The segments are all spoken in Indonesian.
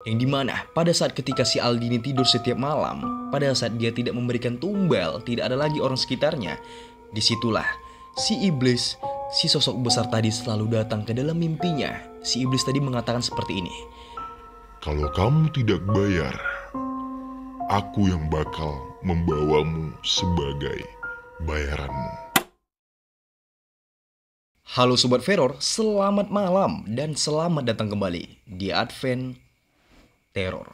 Yang dimana pada saat ketika si Aldi ini tidur setiap malam, pada saat dia tidak memberikan tumbal, tidak ada lagi orang sekitarnya, disitulah si iblis, si sosok besar tadi selalu datang ke dalam mimpinya. Si iblis tadi mengatakan seperti ini. Kalau kamu tidak bayar, aku yang bakal membawamu sebagai bayaranmu. Halo Sobat Teror, selamat malam dan selamat datang kembali di Advent Teror.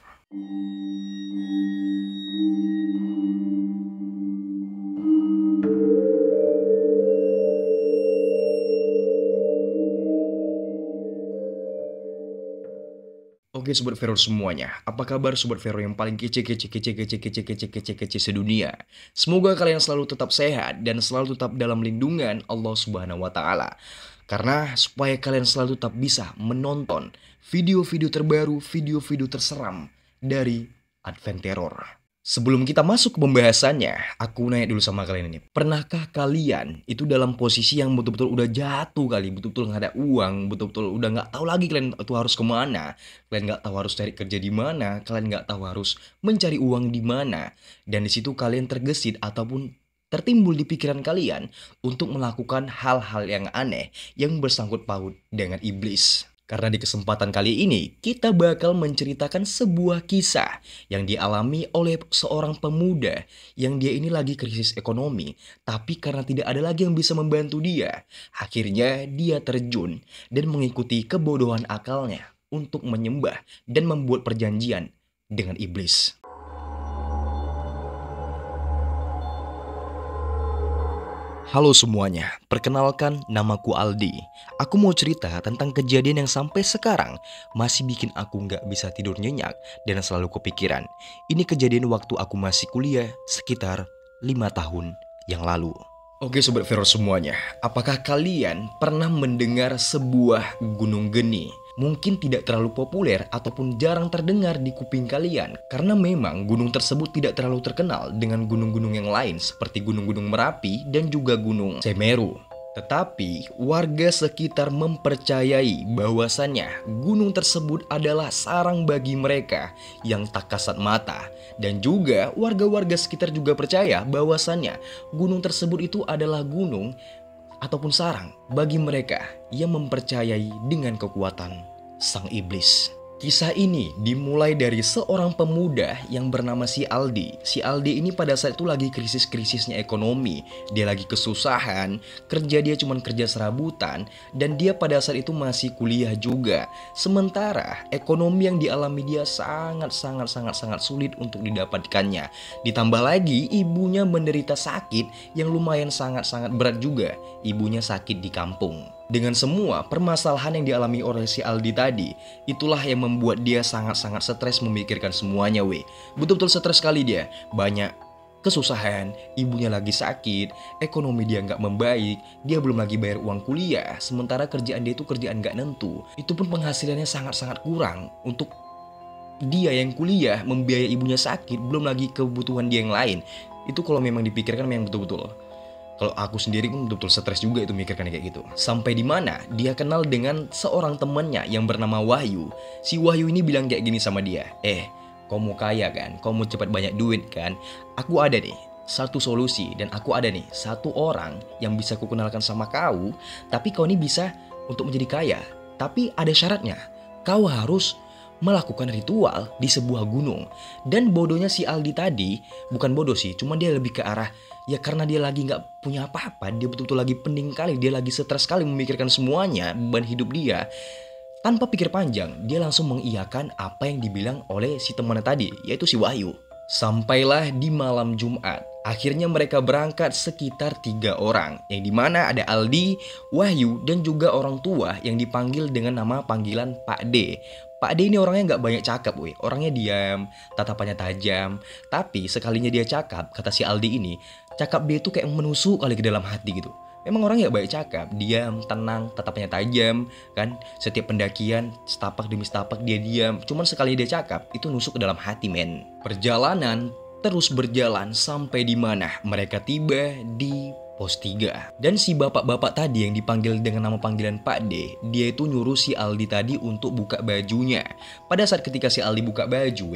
Oke Sobat Teror semuanya, apa kabar Sobat Teror yang paling kece sedunia? Semoga kalian selalu tetap sehat dan selalu tetap dalam lindungan Allah Subhanahu wa Ta'ala. Karena supaya kalian selalu tetap bisa menonton video-video terbaru, video-video terseram dari Advent Teror. Sebelum kita masuk ke pembahasannya, aku nanya dulu sama kalian ini. Pernahkah kalian itu dalam posisi yang betul-betul udah jatuh kali, betul-betul nggak ada uang, betul-betul udah nggak tahu lagi kalian itu harus kemana, kalian nggak tahu harus cari kerja di mana, kalian nggak tahu harus mencari uang di mana, dan di situ kalian tergesit ataupun tertimbul di pikiran kalian untuk melakukan hal-hal yang aneh yang bersangkut paut dengan iblis. Karena di kesempatan kali ini, kita bakal menceritakan sebuah kisah yang dialami oleh seorang pemuda yang dia ini lagi krisis ekonomi, tapi karena tidak ada lagi yang bisa membantu dia, akhirnya dia terjun dan mengikuti kebodohan akalnya untuk menyembah dan membuat perjanjian dengan iblis. Halo semuanya, perkenalkan namaku Aldi. Aku mau cerita tentang kejadian yang sampai sekarang masih bikin aku nggak bisa tidur nyenyak dan selalu kepikiran. Ini kejadian waktu aku masih kuliah sekitar 5 tahun yang lalu. Oke Sobat Teror semuanya, apakah kalian pernah mendengar sebuah gunung geni? Mungkin tidak terlalu populer ataupun jarang terdengar di kuping kalian karena memang gunung tersebut tidak terlalu terkenal dengan gunung-gunung yang lain seperti gunung-gunung Merapi dan juga gunung Semeru. Tetapi warga sekitar mempercayai bahwasannya gunung tersebut adalah sarang bagi mereka yang tak kasat mata. Dan juga warga-warga sekitar juga percaya bahwasannya gunung tersebut itu adalah gunung ataupun sarang bagi mereka yang mempercayai dengan kekuatan sang iblis. Kisah ini dimulai dari seorang pemuda yang bernama si Aldi. Si Aldi ini pada saat itu lagi krisis-krisisnya ekonomi. Dia lagi kesusahan, kerja dia cuma kerja serabutan, dan dia pada saat itu masih kuliah juga. Sementara ekonomi yang dialami dia sangat sulit untuk didapatkannya. Ditambah lagi ibunya menderita sakit yang lumayan sangat berat juga. Ibunya sakit di kampung. Dengan semua permasalahan yang dialami oleh si Aldi tadi, itulah yang membuat dia sangat stres memikirkan semuanya weh. Betul-betul stres sekali dia. Banyak kesusahan, ibunya lagi sakit, ekonomi dia nggak membaik, dia belum lagi bayar uang kuliah, sementara kerjaan dia itu kerjaan nggak nentu. Itu pun penghasilannya sangat kurang untuk dia yang kuliah, membiayai ibunya sakit, belum lagi kebutuhan dia yang lain. Itu kalau memang dipikirkan memang betul-betul. Kalau aku sendiri pun betul-betul stres juga itu mikirkan kayak gitu. Sampai di mana dia kenal dengan seorang temannya yang bernama Wahyu. Si Wahyu ini bilang kayak gini sama dia. Kau mau kaya kan? Kau mau cepat banyak duit kan? Aku ada nih satu solusi dan aku ada nih satu orang yang bisa kukenalkan sama kau. Tapi kau ini bisa untuk menjadi kaya. Tapi ada syaratnya. Kau harus melakukan ritual di sebuah gunung. Dan bodohnya si Aldi tadi, bukan bodoh sih, cuma dia lebih ke arah ya karena dia lagi nggak punya apa-apa, dia betul-betul lagi pening kali, dia lagi stres sekali memikirkan semuanya, beban hidup dia. Tanpa pikir panjang, dia langsung mengiyakan apa yang dibilang oleh si temannya tadi, yaitu si Wahyu. Sampailah di malam Jumat. Akhirnya mereka berangkat sekitar 3 orang, yang dimana ada Aldi, Wahyu, dan juga orang tua yang dipanggil dengan nama panggilan Pak D. Pak D ini orangnya nggak banyak cakap, weh. Orangnya diam, tatapannya tajam. Tapi sekalinya dia cakap, kata si Aldi ini, cakap dia itu kayak menusuk kali ke dalam hati gitu. Memang orangnya nggak banyak cakap, diam, tenang, tatapannya tajam, kan. Setiap pendakian, setapak demi setapak dia diam. Cuman sekali dia cakap, itu nusuk ke dalam hati, men. Perjalanan terus berjalan sampai di mana mereka tiba di Pos 3. Dan si bapak-bapak tadi yang dipanggil dengan nama panggilan Pak D, dia itu nyuruh si Aldi tadi untuk buka bajunya. Pada saat ketika si Aldi buka baju,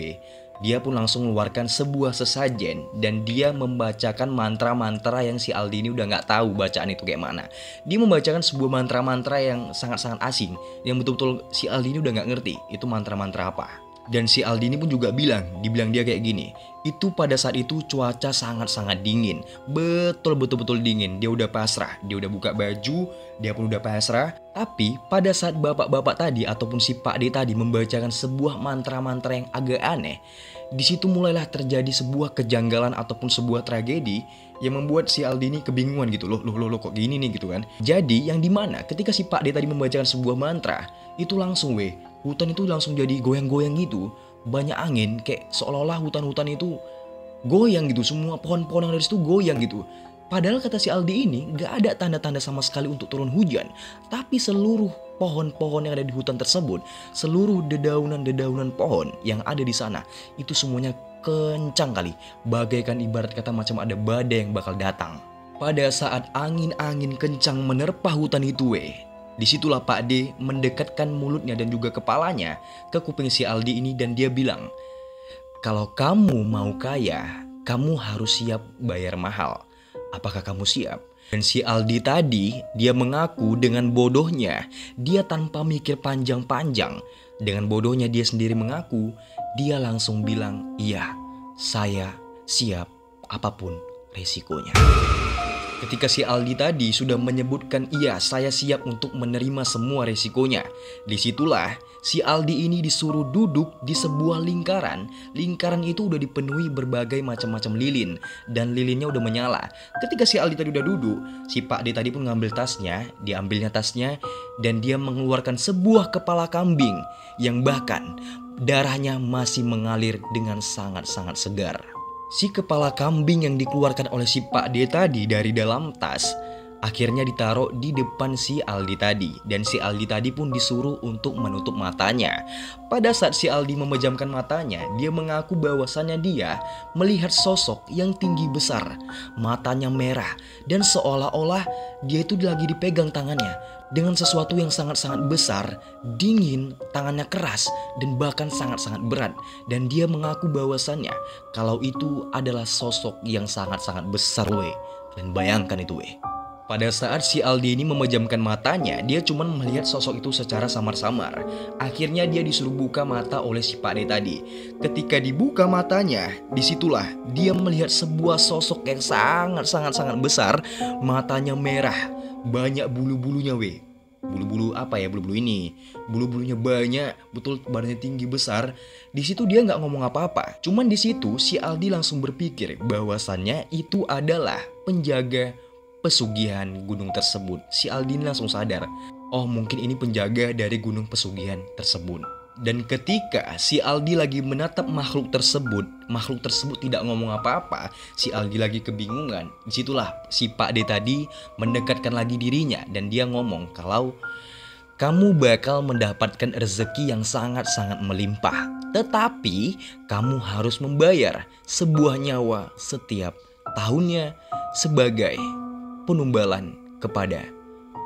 dia pun langsung mengeluarkan sebuah sesajen dan dia membacakan mantra-mantra yang si Aldi ini udah nggak tahu bacaan itu kayak mana. Dia membacakan sebuah mantra-mantra yang sangat-sangat asing, yang betul-betul si Aldi ini udah nggak ngerti itu mantra-mantra apa. Dan si Aldi ini pun juga dibilang dia kayak gini, itu pada saat itu cuaca sangat-sangat dingin, betul-betul dingin. Dia udah pasrah, dia udah buka baju, dia pun udah pasrah. Tapi pada saat bapak-bapak tadi ataupun si Pak D tadi membacakan sebuah mantra-mantra yang agak aneh, di situ mulailah terjadi sebuah kejanggalan ataupun sebuah tragedi yang membuat si Aldi ini kebingungan gitu. Loh kok gini nih gitu kan. Jadi yang dimana ketika si Pak D tadi membacakan sebuah mantra, itu langsung hutan itu langsung jadi goyang-goyang gitu. Banyak angin, kayak seolah-olah hutan-hutan itu goyang gitu. Semua pohon-pohon yang dari situ goyang gitu. Padahal kata si Aldi ini gak ada tanda-tanda sama sekali untuk turun hujan. Tapi seluruh pohon-pohon yang ada di hutan tersebut, seluruh dedaunan-dedaunan pohon yang ada di sana, itu semuanya kencang kali. Bagaikan ibarat kata macam ada badai yang bakal datang. Pada saat angin-angin kencang menerpa hutan itu disitulah Pak D mendekatkan mulutnya dan juga kepalanya ke kuping si Aldi ini dan dia bilang, kalau kamu mau kaya, kamu harus siap bayar mahal. Apakah kamu siap? Dan si Aldi tadi dia mengaku dengan bodohnya, dia tanpa mikir panjang-panjang. Dengan bodohnya dia sendiri mengaku, dia langsung bilang, iya, saya siap apapun resikonya. Ketika si Aldi tadi sudah menyebutkan iya saya siap untuk menerima semua resikonya, disitulah si Aldi ini disuruh duduk di sebuah lingkaran. Lingkaran itu udah dipenuhi berbagai macam-macam lilin dan lilinnya udah menyala. Ketika si Aldi tadi udah duduk, si Pak D tadi pun ngambil tasnya, diambilnya tasnya dan dia mengeluarkan sebuah kepala kambing yang bahkan darahnya masih mengalir dengan sangat-sangat segar. Si kepala kambing yang dikeluarkan oleh si Pak D tadi dari dalam tas akhirnya ditaruh di depan si Aldi tadi. Dan si Aldi tadi pun disuruh untuk menutup matanya. Pada saat si Aldi memejamkan matanya, dia mengaku bahwasannya dia melihat sosok yang tinggi besar, matanya merah, dan seolah-olah dia itu lagi dipegang tangannya dengan sesuatu yang sangat-sangat besar, dingin, tangannya keras, dan bahkan sangat-sangat berat. Dan dia mengaku bahwasannya kalau itu adalah sosok yang sangat-sangat besar Dan bayangkan itu pada saat si Aldi ini memejamkan matanya, dia cuma melihat sosok itu secara samar-samar. Akhirnya dia disuruh buka mata oleh si Pak D tadi. Ketika dibuka matanya, disitulah dia melihat sebuah sosok yang sangat-sangat besar. Matanya merah, banyak bulu-bulunya Bulu-bulu apa ya bulu-bulu ini? Bulu-bulunya banyak, betul badannya tinggi besar. Di situ dia nggak ngomong apa-apa. Cuman di situ si Aldi langsung berpikir bahwasannya itu adalah penjaga pesugihan gunung tersebut. Si Aldi langsung sadar, oh mungkin ini penjaga dari gunung pesugihan tersebut. Dan ketika si Aldi lagi menatap makhluk tersebut tidak ngomong apa-apa, si Aldi lagi kebingungan. Disitulah si Pak D tadi mendekatkan lagi dirinya dan dia ngomong kalau kamu bakal mendapatkan rezeki yang sangat-sangat melimpah. Tetapi kamu harus membayar sebuah nyawa setiap tahunnya sebagai penumbalan kepada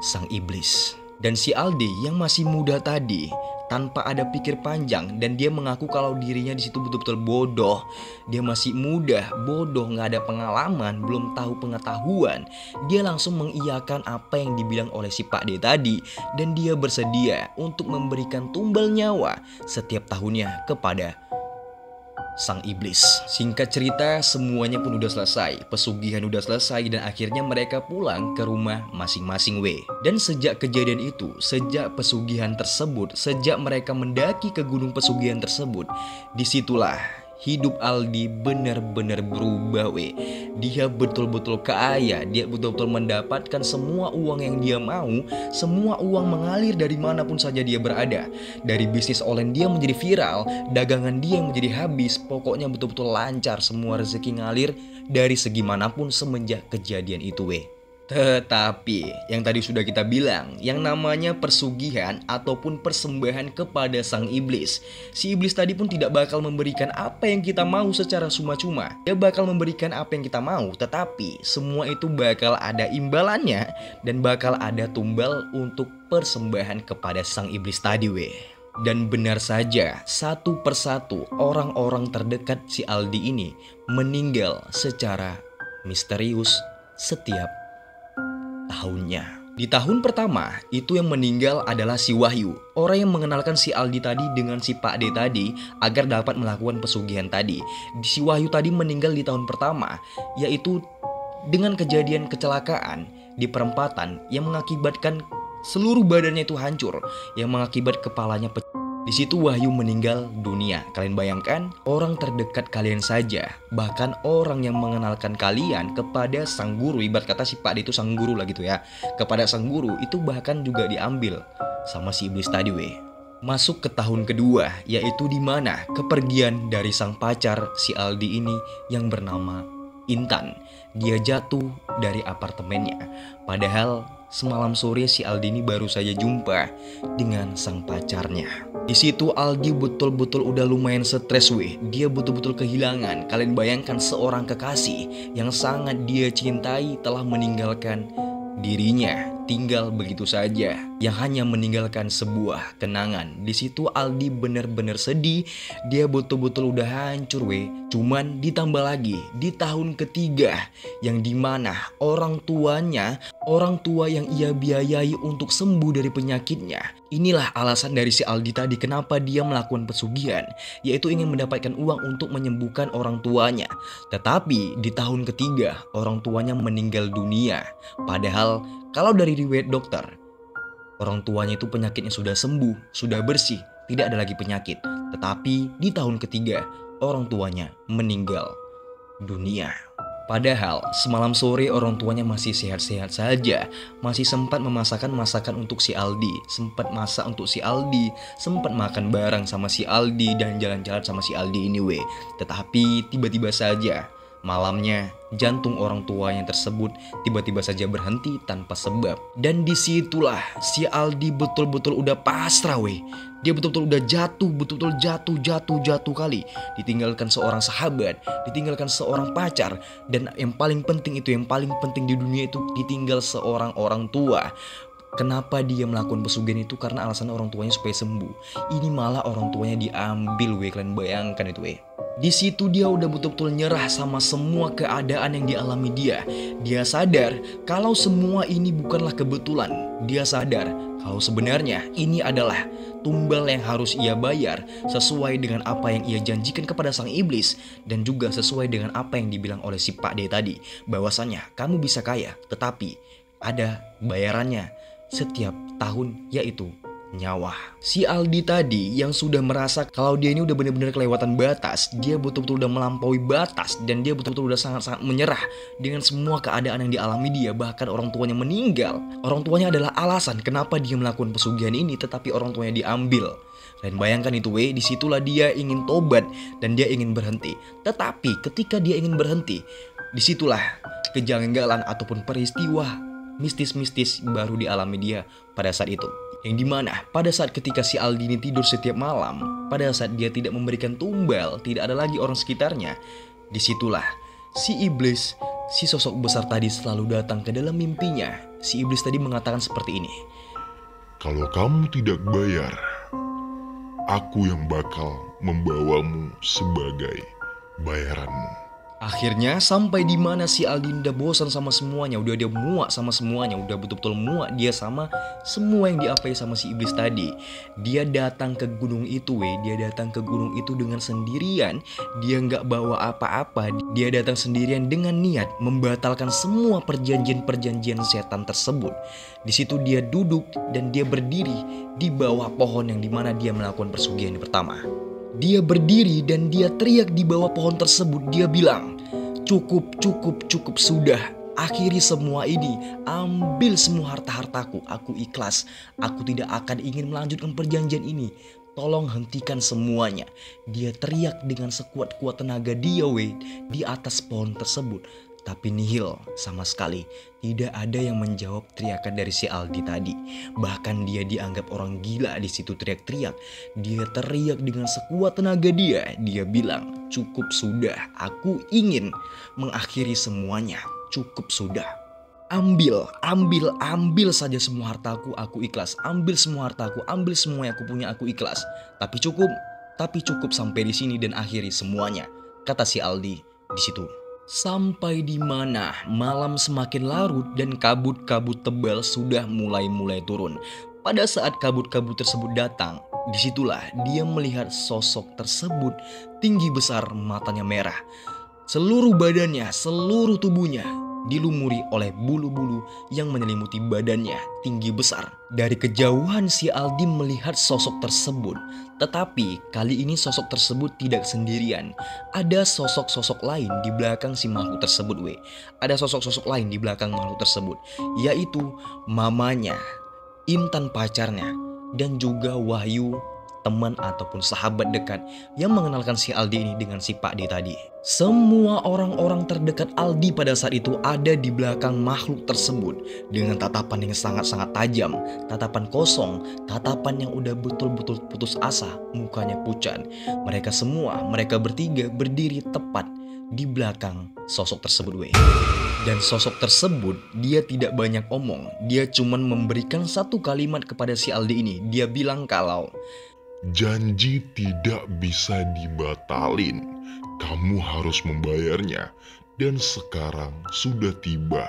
sang iblis. Dan si Aldi yang masih muda tadi tanpa ada pikir panjang dan dia mengaku kalau dirinya di situ betul-betul bodoh. Dia masih muda, bodoh, nggak ada pengalaman, belum tahu pengetahuan. Dia langsung mengiyakan apa yang dibilang oleh si Pak D tadi dan dia bersedia untuk memberikan tumbal nyawa setiap tahunnya kepada sang iblis. Singkat cerita, semuanya pun udah selesai. Pesugihan udah selesai dan akhirnya mereka pulang ke rumah masing-masing Dan sejak kejadian itu, sejak pesugihan tersebut, sejak mereka mendaki ke gunung pesugihan tersebut, disitulah hidup Aldi benar-benar berubah Dia betul-betul kaya, dia betul-betul mendapatkan semua uang yang dia mau. Semua uang mengalir dari manapun saja dia berada. Dari bisnis online dia menjadi viral, dagangan dia menjadi habis. Pokoknya betul-betul lancar, semua rezeki ngalir dari segi manapun semenjak kejadian itu Tetapi yang tadi sudah kita bilang, yang namanya persugihan ataupun persembahan kepada sang iblis, si iblis tadi pun tidak bakal memberikan apa yang kita mau secara cuma-cuma. Dia bakal memberikan apa yang kita mau, tetapi semua itu bakal ada imbalannya dan bakal ada tumbal untuk persembahan kepada sang iblis tadi weh. Dan benar saja, satu persatu orang-orang terdekat si Aldi ini meninggal secara misterius setiap tahunnya. Di tahun pertama, itu yang meninggal adalah si Wahyu, orang yang mengenalkan si Aldi tadi dengan si Pak D tadi agar dapat melakukan pesugihan tadi. Si Wahyu tadi meninggal di tahun pertama, yaitu dengan kejadian kecelakaan di perempatan yang mengakibatkan seluruh badannya itu hancur, yang mengakibat kepalanya pecah. Di situ Wahyu meninggal dunia. Kalian bayangkan, orang terdekat kalian saja, bahkan orang yang mengenalkan kalian kepada sang guru, ibarat kata si Pak D itu sang guru lah gitu ya. Kepada sang guru itu bahkan juga diambil sama si iblis tadi weh. Masuk ke tahun kedua, yaitu dimana kepergian dari sang pacar si Aldi ini yang bernama Intan. Dia jatuh dari apartemennya. Padahal semalam sore si Aldi ini baru saja jumpa dengan sang pacarnya. Di situ Aldi betul-betul udah lumayan stres weh. Dia betul-betul kehilangan. Kalian bayangkan seorang kekasih yang sangat dia cintai telah meninggalkan dirinya, tinggal begitu saja, yang hanya meninggalkan sebuah kenangan. Di situ Aldi bener-bener sedih. Dia betul-betul udah hancur weh. Cuman ditambah lagi di tahun ketiga, yang dimana orang tua yang ia biayai untuk sembuh dari penyakitnya. Inilah alasan dari si Aldi tadi kenapa dia melakukan pesugihan, yaitu ingin mendapatkan uang untuk menyembuhkan orang tuanya. Tetapi di tahun ketiga orang tuanya meninggal dunia. Padahal kalau dari riwayat dokter, orang tuanya itu penyakitnya sudah sembuh, sudah bersih, tidak ada lagi penyakit. Tetapi di tahun ketiga orang tuanya meninggal dunia. Padahal semalam sore orang tuanya masih sehat-sehat saja, masih sempat memasakkan masakan untuk si Aldi, sempat masak untuk si Aldi, sempat makan bareng sama si Aldi dan jalan-jalan sama si Aldi ini weh. Tetapi tiba-tiba saja malamnya jantung orang tuanya tersebut tiba-tiba saja berhenti tanpa sebab. Dan disitulah si Aldi betul-betul udah pasrah weh. Dia betul-betul udah jatuh kali. Ditinggalkan seorang sahabat, ditinggalkan seorang pacar, dan yang paling penting di dunia itu ditinggal seorang orang tua. Kenapa dia melakukan pesugihan itu? Karena alasan orang tuanya supaya sembuh. Ini malah orang tuanya diambil weh. Kalian bayangkan itu weh. Di situ dia udah betul-betul nyerah sama semua keadaan yang dialami dia. Dia sadar kalau semua ini bukanlah kebetulan. Dia sadar kalau sebenarnya ini adalah tumbal yang harus ia bayar sesuai dengan apa yang ia janjikan kepada sang iblis, dan juga sesuai dengan apa yang dibilang oleh si Pak D tadi, bahwasanya kamu bisa kaya tetapi ada bayarannya setiap tahun, yaitu nyawa. Si Aldi tadi yang sudah merasa kalau dia ini udah benar-benar kelewatan batas, dia betul-betul udah melampaui batas, dan dia betul-betul udah sangat-sangat menyerah dengan semua keadaan yang dialami dia. Bahkan orang tuanya meninggal. Orang tuanya adalah alasan kenapa dia melakukan pesugihan ini, tetapi orang tuanya diambil. Dan bayangkan itu weh, disitulah dia ingin tobat dan dia ingin berhenti. Tetapi ketika dia ingin berhenti, disitulah kejanggalan ataupun peristiwa mistis-mistis baru dialami dia pada saat itu. Yang dimana pada saat ketika si Aldi ini tidur setiap malam, pada saat dia tidak memberikan tumbal, tidak ada lagi orang sekitarnya, disitulah si iblis, si sosok besar tadi selalu datang ke dalam mimpinya. Si iblis tadi mengatakan seperti ini. Kalau kamu tidak bayar, aku yang bakal membawamu sebagai bayaranmu. Akhirnya sampai di mana si Aldi udah bosan sama semuanya, udah dia muak sama semuanya, udah betul-betul muak dia sama semua yang diapai sama si iblis tadi. Dia datang ke gunung itu dia datang ke gunung itu dengan sendirian. Dia nggak bawa apa-apa, dia datang sendirian dengan niat membatalkan semua perjanjian-perjanjian setan tersebut. Di situ dia duduk dan dia berdiri di bawah pohon yang dimana dia melakukan pesugihan yang pertama. Dia berdiri dan dia teriak di bawah pohon tersebut. Dia bilang, cukup sudah. Akhiri semua ini. Ambil semua harta-hartaku. Aku ikhlas. Aku tidak akan ingin melanjutkan perjanjian ini. Tolong hentikan semuanya. Dia teriak dengan sekuat-kuat tenaga dia di atas pohon tersebut. Tapi nihil sama sekali. Tidak ada yang menjawab teriakan dari si Aldi tadi. Bahkan dia dianggap orang gila di situ teriak-teriak. Dia teriak dengan sekuat tenaga dia. Dia bilang, cukup sudah. Aku ingin mengakhiri semuanya. Cukup sudah. Ambil saja semua hartaku, aku ikhlas. Ambil semua hartaku, ambil semua yang aku punya, aku ikhlas. Tapi cukup sampai di sini dan akhiri semuanya, kata si Aldi di situ. Sampai di mana malam semakin larut dan kabut-kabut tebal sudah mulai turun. Pada saat kabut-kabut tersebut datang, disitulah dia melihat sosok tersebut tinggi besar, matanya merah. Seluruh badannya, seluruh tubuhnya dilumuri oleh bulu-bulu yang menyelimuti badannya tinggi besar. Dari kejauhan si Aldi melihat sosok tersebut. Tetapi kali ini sosok tersebut tidak sendirian. Ada sosok-sosok lain di belakang si makhluk tersebut, Ada sosok-sosok lain di belakang makhluk tersebut, yaitu mamanya, Intan pacarnya, dan juga Wahyu, teman ataupun sahabat dekat yang mengenalkan si Aldi ini dengan si Pak D tadi. Semua orang-orang terdekat Aldi pada saat itu ada di belakang makhluk tersebut dengan tatapan yang sangat-sangat tajam, tatapan kosong, tatapan yang udah betul-betul putus asa, mukanya pucat. Mereka bertiga berdiri tepat di belakang sosok tersebut, Dan sosok tersebut dia tidak banyak omong, dia cuman memberikan satu kalimat kepada si Aldi ini. Dia bilang kalau janji tidak bisa dibatalin. Kamu harus membayarnya. Dan sekarang sudah tiba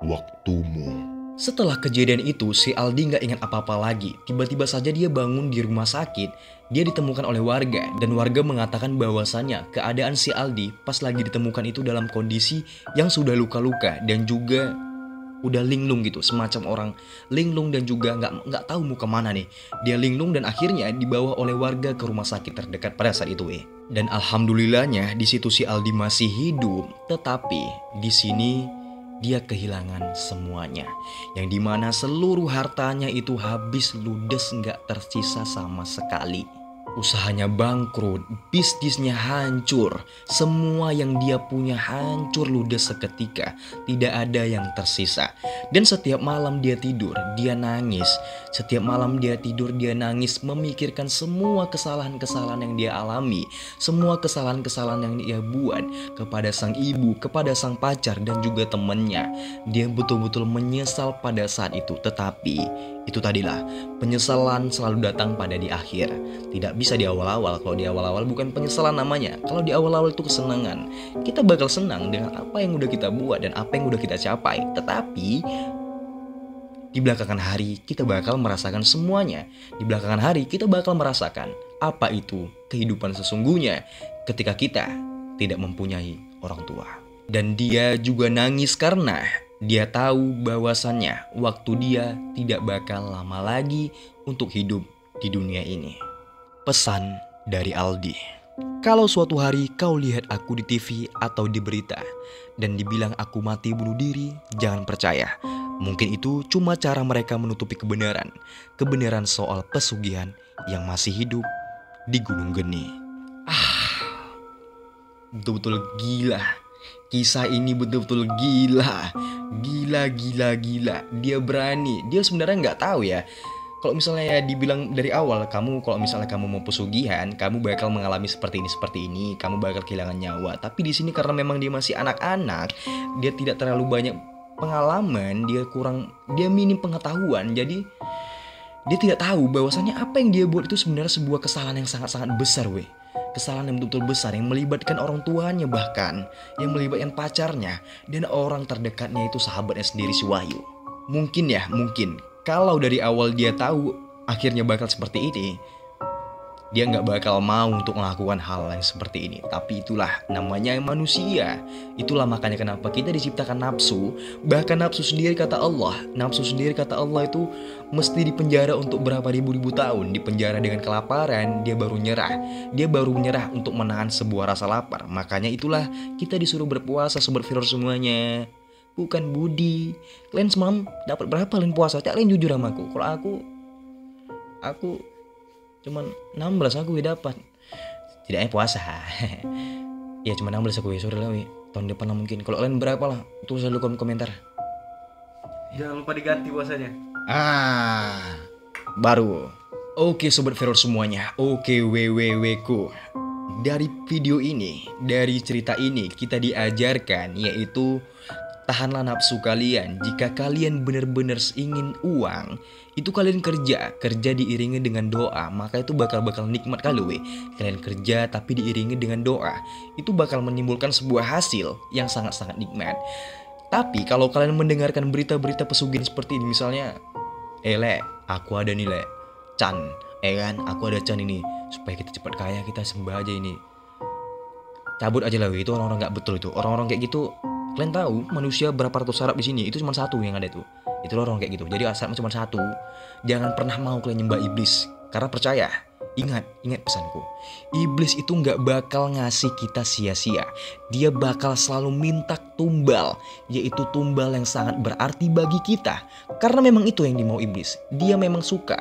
waktumu. Setelah kejadian itu, si Aldi gak ingat apa-apa lagi. Tiba-tiba saja dia bangun di rumah sakit. Dia ditemukan oleh warga. Dan warga mengatakan bahwasannya keadaan si Aldi pas lagi ditemukan itu dalam kondisi yang sudah luka-luka. Dan juga udah linglung gitu, semacam orang linglung dan juga nggak tahu mau kemana nih. Dia linglung dan akhirnya dibawa oleh warga ke rumah sakit terdekat pada saat itu. Dan alhamdulillahnya di situ si Aldi masih hidup, tetapi di sini dia kehilangan semuanya, yang dimana seluruh hartanya itu habis ludes, nggak tersisa sama sekali. Usahanya bangkrut, bisnisnya hancur, semua yang dia punya hancur ludes seketika, tidak ada yang tersisa. Dan setiap malam dia tidur, dia nangis. Setiap malam dia tidur, dia nangis memikirkan semua kesalahan-kesalahan yang dia alami, semua kesalahan-kesalahan yang dia buat kepada sang ibu, kepada sang pacar dan juga temannya. Dia betul-betul menyesal pada saat itu, tetapi itu tadilah, penyesalan selalu datang pada di akhir. Tidak bisa di awal-awal. Kalau di awal-awal bukan penyesalan namanya. Kalau di awal-awal itu kesenangan. Kita bakal senang dengan apa yang udah kita buat dan apa yang udah kita capai. Tetapi di belakangan hari kita bakal merasakan semuanya. Di belakangan hari kita bakal merasakan apa itu kehidupan sesungguhnya ketika kita tidak mempunyai orang tua. Dan dia juga nangis karena dia tahu bahwasannya waktu dia tidak bakal lama lagi untuk hidup di dunia ini. Pesan dari Aldi. Kalau suatu hari kau lihat aku di TV atau di berita dan dibilang aku mati bunuh diri, jangan percaya. Mungkin itu cuma cara mereka menutupi kebenaran. Kebenaran soal pesugihan yang masih hidup di Gunung Geni. Betul-betul gila. Kisah ini betul-betul gila. Gila. Dia berani. Dia sebenarnya nggak tahu ya. Kalau misalnya ya dibilang dari awal, kalau misalnya kamu mau pesugihan, kamu bakal mengalami seperti ini, kamu bakal kehilangan nyawa. Tapi di sini karena memang dia masih anak-anak, dia tidak terlalu banyak pengalaman, dia minim pengetahuan. Jadi dia tidak tahu bahwasannya apa yang dia buat itu sebenarnya sebuah kesalahan yang sangat-sangat besar, Kesalahan yang betul-betul besar yang melibatkan orang tuanya, bahkan yang melibatkan pacarnya dan orang terdekatnya itu sahabatnya sendiri, si Wahyu. Mungkin kalau dari awal dia tahu akhirnya bakal seperti ini, dia nggak bakal mau untuk melakukan hal yang seperti ini. Tapi itulah namanya manusia. Itulah makanya kenapa kita diciptakan nafsu. Bahkan nafsu sendiri kata Allah itu mesti dipenjara untuk berapa ribu tahun. Dipenjara dengan kelaparan, dia baru nyerah untuk menahan sebuah rasa lapar. Makanya itulah kita disuruh berpuasa, sobat Firor semuanya. Bukan Budi. Kalian semalam dapat berapa kalian puasa? Kalian jujur sama aku. Kalau aku cuman 16 aku dapat. Tidaknya puasa. Ya cuma 16 aku, sorry lah. tahun depan lah mungkin. Kalau kalian berapa lah, tulis dulu kolom komentar. Jangan lupa diganti puasanya. Baru. Oke sobat Feror semuanya. Oke ku. Dari video ini, dari cerita ini kita diajarkan yaitu tahanlah nafsu kalian. Jika kalian benar-benar ingin uang, itu kalian kerja diiringi dengan doa, maka itu bakal nikmat kali weh. Kalian kerja tapi diiringi dengan doa, itu bakal menimbulkan sebuah hasil yang sangat-sangat nikmat. Tapi kalau kalian mendengarkan berita-berita pesugihan seperti ini, misalnya Le, aku ada nih Le, Chan, kan, aku ada Chan ini, supaya kita cepat kaya, kita sembah aja ini. Cabut aja lah weh, itu orang-orang gak betul itu. Orang-orang kayak gitu, kalian tahu manusia berapa ratus Arab di sini, itu cuma satu yang ada tuh. Itu orang kayak gitu. Jadi asal cuma satu. Jangan pernah mau kalian nyembah iblis, karena percaya, ingat pesanku. Iblis itu nggak bakal ngasih kita sia-sia. Dia bakal selalu minta tumbal, yaitu tumbal yang sangat berarti bagi kita. Karena memang itu yang dimau iblis. Dia memang suka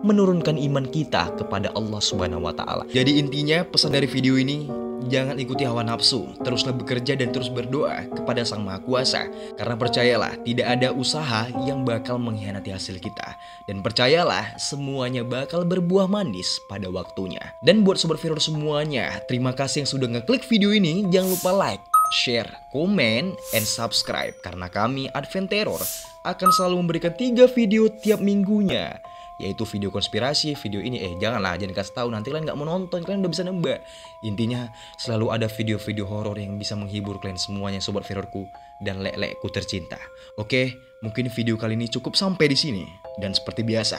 menurunkan iman kita kepada Allah Subhanahu wa Ta'ala. Jadi intinya pesan dari video ini, jangan ikuti hawa nafsu, teruslah bekerja dan terus berdoa kepada Sang Maha Kuasa. Karena percayalah, tidak ada usaha yang bakal mengkhianati hasil kita. Dan percayalah, semuanya bakal berbuah manis pada waktunya. Dan buat Sobat Feror semuanya, terima kasih yang sudah ngeklik video ini. Jangan lupa like, share, komen, and subscribe. Karena kami, Advent Terror, akan selalu memberikan 3 video tiap minggunya, yaitu video konspirasi, video ini jangan kasih tahu, nanti kalian nggak mau nonton, kalian udah bisa nebak. Intinya selalu ada video-video horor yang bisa menghibur kalian semuanya sobat Ferorku dan lek-lekku tercinta. Oke, mungkin video kali ini cukup sampai di sini. Dan seperti biasa,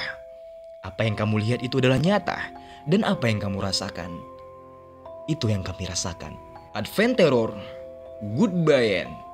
apa yang kamu lihat itu adalah nyata, dan apa yang kamu rasakan itu yang kami rasakan. Advent Terror, goodbye.